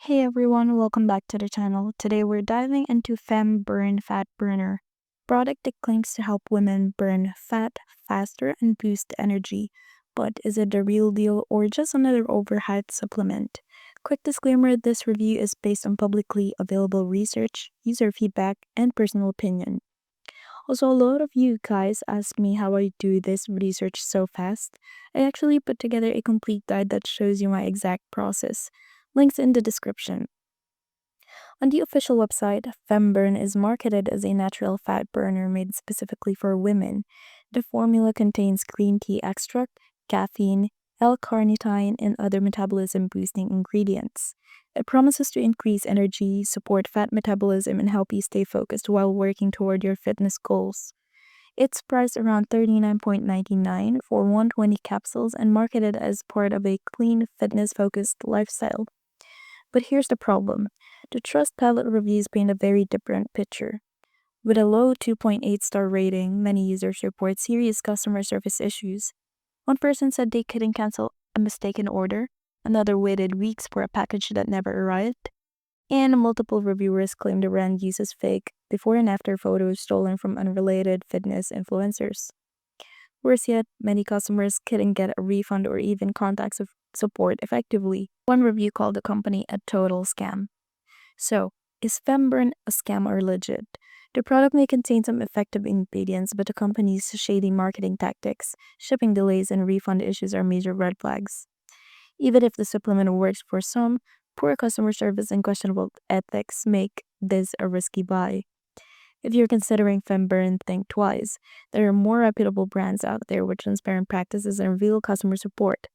Hey everyone, welcome back to the channel. Today we're diving into Femburn Fat Burner, product that claims to help women burn fat faster and boost energy. But is it the real deal or just another overhyped supplement? Quick disclaimer, this review is based on publicly available research, user feedback, and personal opinion. Also, a lot of you guys ask me how I do this research so fast. I actually put together a complete guide that shows you my exact process. Links in the description. On the official website, Femburn is marketed as a natural fat burner made specifically for women. The formula contains green tea extract, caffeine, L-carnitine, and other metabolism-boosting ingredients. It promises to increase energy, support fat metabolism, and help you stay focused while working toward your fitness goals. It's priced around $39.99 for 120 capsules and marketed as part of a clean, fitness-focused lifestyle. But here's the problem. The Trustpilot reviews paint a very different picture. With a low 2.8-star rating, many users report serious customer service issues. One person said they couldn't cancel a mistaken order, another waited weeks for a package that never arrived, and multiple reviewers claim the brand uses fake before and after photos stolen from unrelated fitness influencers. Worse yet, many customers couldn't get a refund or even contact support effectively. One review called the company a total scam. So, is Femburn a scam or legit? The product may contain some effective ingredients, but the company's shady marketing tactics, shipping delays, and refund issues are major red flags. Even if the supplement works for some, poor customer service and questionable ethics make this a risky buy. If you're considering Femburn, think twice. There are more reputable brands out there with transparent practices and real customer support.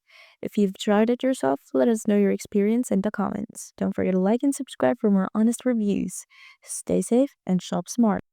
If you've tried it yourself, let us know your experience in the comments. Don't forget to like and subscribe for more honest reviews. Stay safe and shop smart.